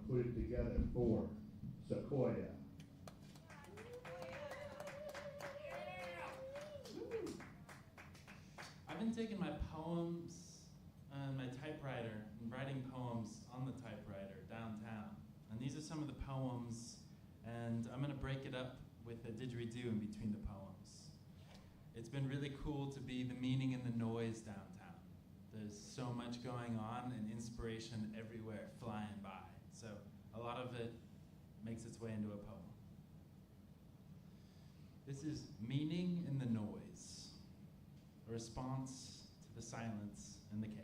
put it together for Sequoia. I've been taking my poems and my typewriter and writing poems on the typewriter downtown. And these are some of the poems, and I'm going to break it up with a didgeridoo in between the poems. It's been really cool to be the meaning and the noise downtown. There's so much going on and inspiration everywhere flying by. So a lot of it makes its way into a poem. This is Meaning in the Noise, a response to the silence and the chaos.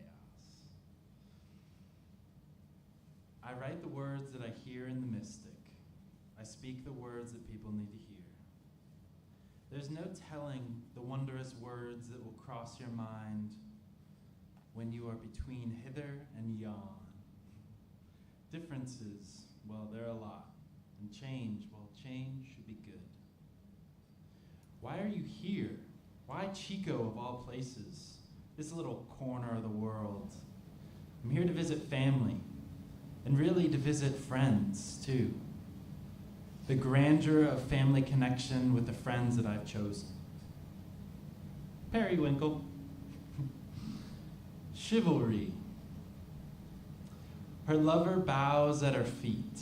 I write the words that I hear in the mystic. I speak the words that people need to hear. There's no telling the wondrous words that will cross your mind when you are between hither and yon. Differences, well, there are a lot. And change, well, change should be good. Why are you here? Why Chico of all places? This little corner of the world. I'm here to visit family, and really to visit friends, too. The grandeur of family connection with the friends that I've chosen. Periwinkle. Chivalry. Her lover bows at her feet,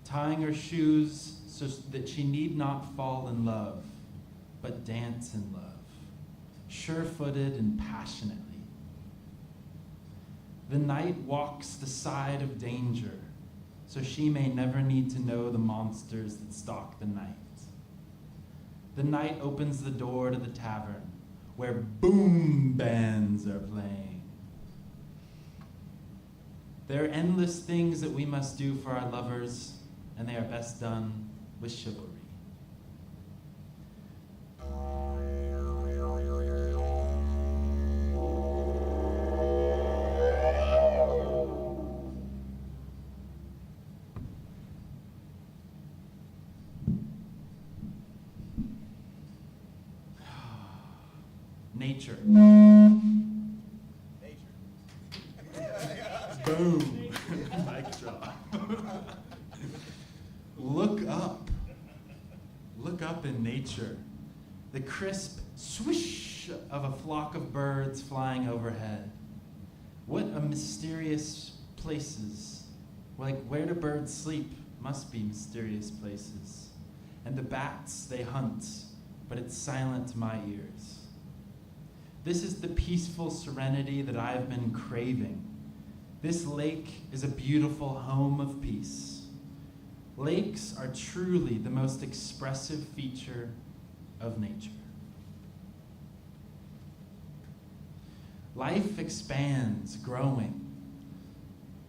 tying her shoes so that she need not fall in love, but dance in love, sure-footed and passionately. The night walks the side of danger, so she may never need to know the monsters that stalk the night. The night opens the door to the tavern, where boom bands are playing. There are endless things that we must do for our lovers, and they are best done with chivalry. Nature. Boom. Mic drop. Look up. Look up in nature. The crisp swish of a flock of birds flying overhead. What a mysterious places. Like, where do birds sleep? Must be mysterious places. And the bats, they hunt, but it's silent to my ears. This is the peaceful serenity that I've been craving. This lake is a beautiful home of peace. Lakes are truly the most expressive feature of nature. Life expands, growing.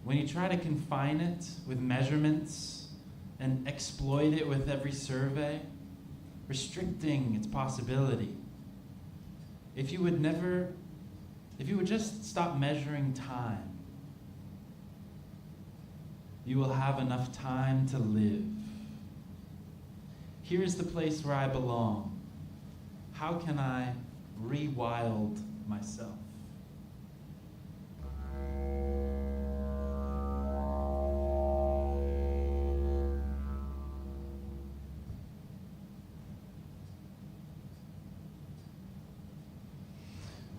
When you try to confine it with measurements and exploit it with every survey, restricting its possibility, if you would just stop measuring time, you will have enough time to live. Here is the place where I belong. How can I rewild myself?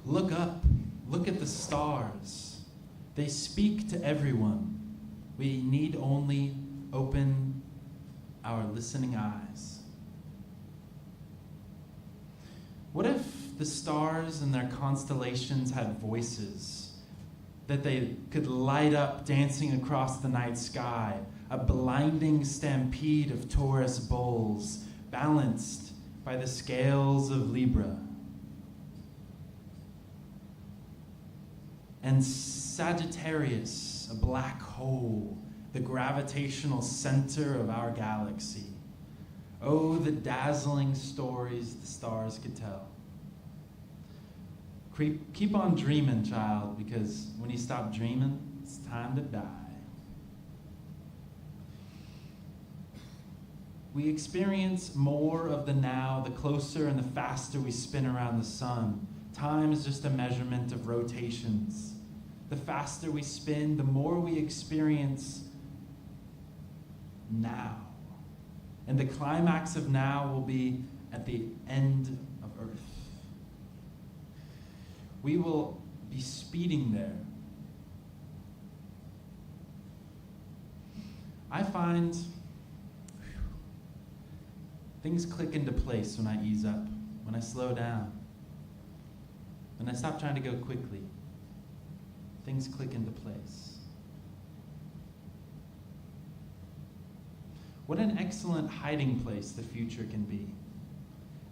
Look up, look at the stars. They speak to everyone. We need only open our listening eyes. What if the stars and their constellations had voices that they could light up dancing across the night sky, a blinding stampede of Taurus bulls balanced by the scales of Libra? And Sagittarius, a black hole, the gravitational center of our galaxy. Oh, the dazzling stories the stars could tell. Keep on dreaming, child, because when you stop dreaming, it's time to die. We experience more of the now the closer and the faster we spin around the sun. Time is just a measurement of rotations. The faster we spin, the more we experience now. And the climax of now will be at the end of earth. We will be speeding there. I find things click into place when I ease up, when I slow down, when I stop trying to go quickly. Things click into place. What an excellent hiding place the future can be.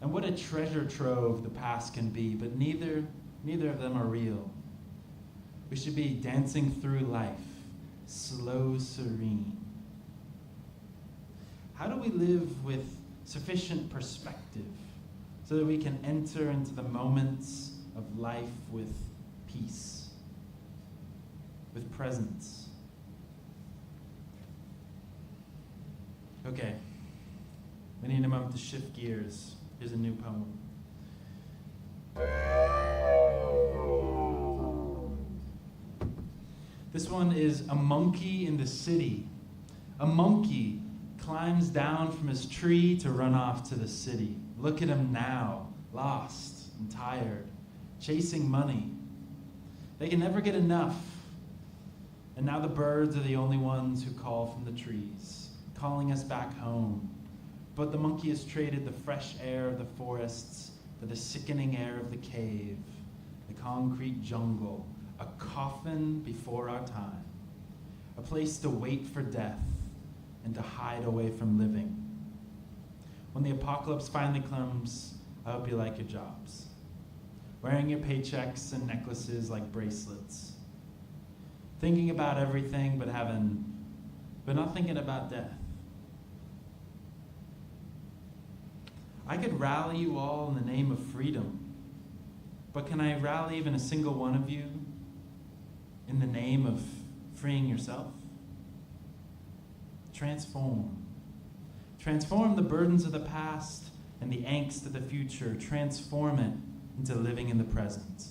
And what a treasure trove the past can be, but neither of them are real. We should be dancing through life, slow, serene. How do we live with sufficient perspective so that we can enter into the moments of life with peace, with presence? Okay, we need a moment to shift gears. Here's a new poem. This one is a monkey in the city. A monkey climbs down from his tree to run off to the city. Look at him now, lost and tired, chasing money. They can never get enough. And now the birds are the only ones who call from the trees, calling us back home. But the monkey has traded the fresh air of the forests for the sickening air of the cave, the concrete jungle, a coffin before our time, a place to wait for death and to hide away from living. When the apocalypse finally comes, I hope you like your jobs, wearing your paychecks and necklaces like bracelets, thinking about everything but not thinking about death. I could rally you all in the name of freedom, but can I rally even a single one of you in the name of freeing yourself? Transform. Transform the burdens of the past and the angst of the future. Transform it into living in the present.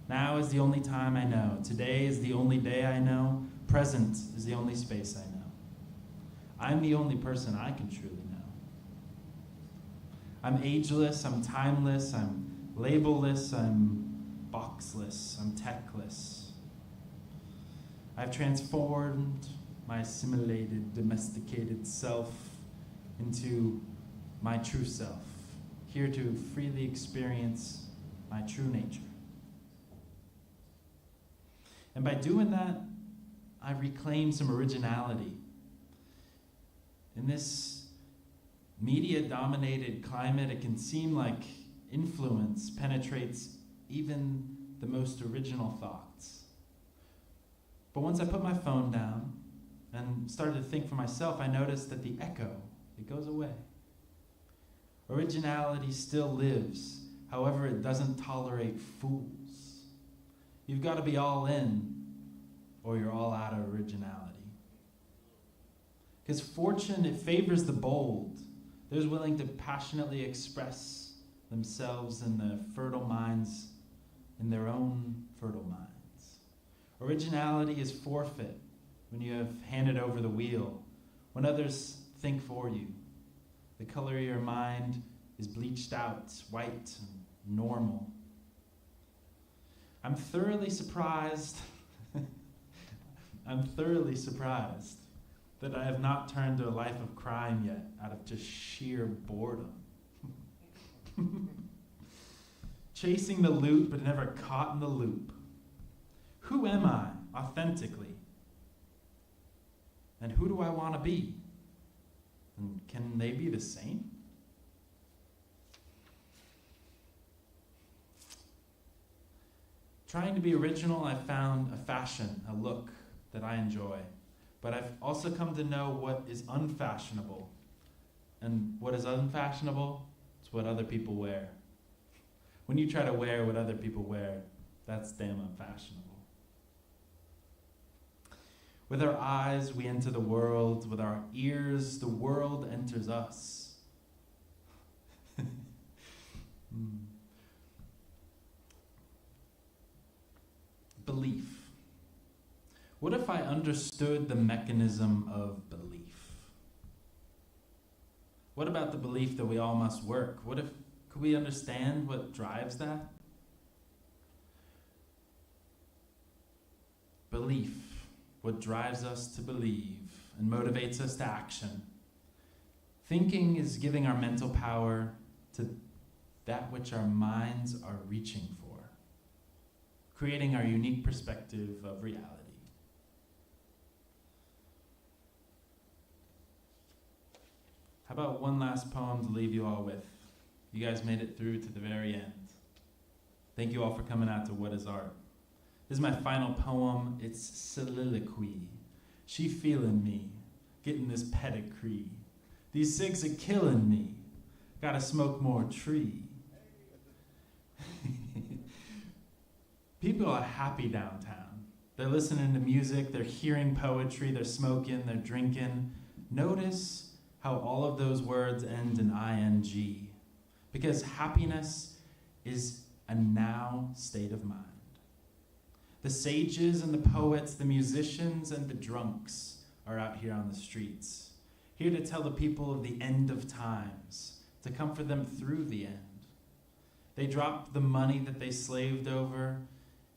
Now is the only time I know. Today is the only day I know. Present is the only space I know. I'm the only person I can truly know. I'm ageless, I'm timeless, I'm labelless, I'm boxless, I'm techless. I've transformed my assimilated, domesticated self into my true self, here to freely experience my true nature. And by doing that, I reclaim some originality. In this media-dominated climate, it can seem like influence penetrates even the most original thoughts. But once I put my phone down and started to think for myself, I noticed that the echo, it goes away. Originality still lives, however, it doesn't tolerate fools. You've got to be all in, or you're all out of originality. Because fortune, it favors the bold. Those willing to passionately express themselves in the fertile minds, in their own fertile minds. Originality is forfeit when you have handed over the wheel, when others think for you. The color of your mind is bleached out, white, and normal. I'm thoroughly surprised that I have not turned to a life of crime yet out of just sheer boredom. Chasing the loot but never caught in the loop. Who am I authentically? And who do I want to be? And can they be the same? Trying to be original, I found a fashion, a look that I enjoy. But I've also come to know what is unfashionable. And what is unfashionable? It's what other people wear. When you try to wear what other people wear, that's damn unfashionable. With our eyes, we enter the world. With our ears, the world enters us. Belief. What if I understood the mechanism of belief? What about the belief that we all must work? Could we understand what drives that? Belief, what drives us to believe and motivates us to action. Thinking is giving our mental power to that which our minds are reaching for, creating our unique perspective of reality. How about one last poem to leave you all with? You guys made it through to the very end. Thank you all for coming out to What is Art? This is my final poem. It's soliloquy. She feeling me, getting this pedigree. These cigs are killing me. Gotta smoke more tree. People are happy downtown. They're listening to music, they're hearing poetry, they're smoking, they're drinking. Notice how all of those words end in ing, because happiness is a now state of mind. The sages and the poets, the musicians and the drunks are out here on the streets, here to tell the people of the end of times, to comfort them through the end. They dropped the money that they slaved over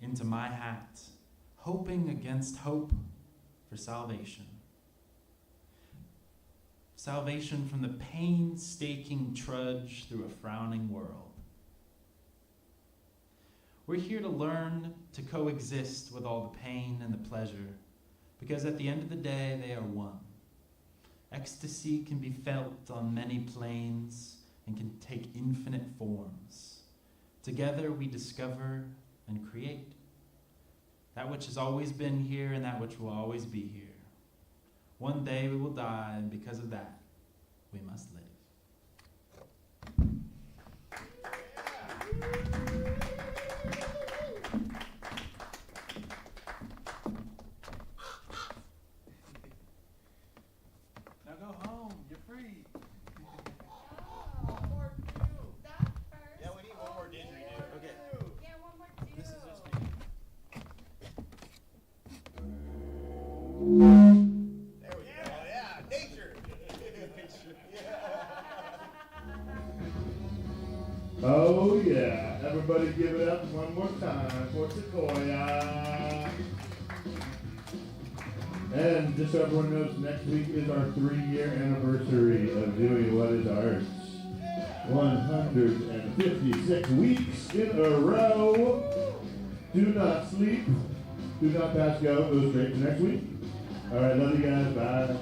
into my hat, hoping against hope for salvation. Salvation from the painstaking trudge through a frowning world. We're here to learn to coexist with all the pain and the pleasure, because at the end of the day, they are one. Ecstasy can be felt on many planes and can take infinite forms. Together we discover and create that which has always been here and that which will always be here. One day we will die, and because of that, we must live. Now go home, you're free. One more too. Stop first. Yeah, we need one more didgeridoo. Okay. Yeah, one more too. This is just for you. There we go. Yeah, nature. Oh yeah, everybody give it up one more time for Sequoia. And just so everyone knows, next week is our 3-year anniversary of doing What is Art. 156 weeks in a row. Do not sleep. Do not pass go. Go straight to next week. All right, love you guys. Bye.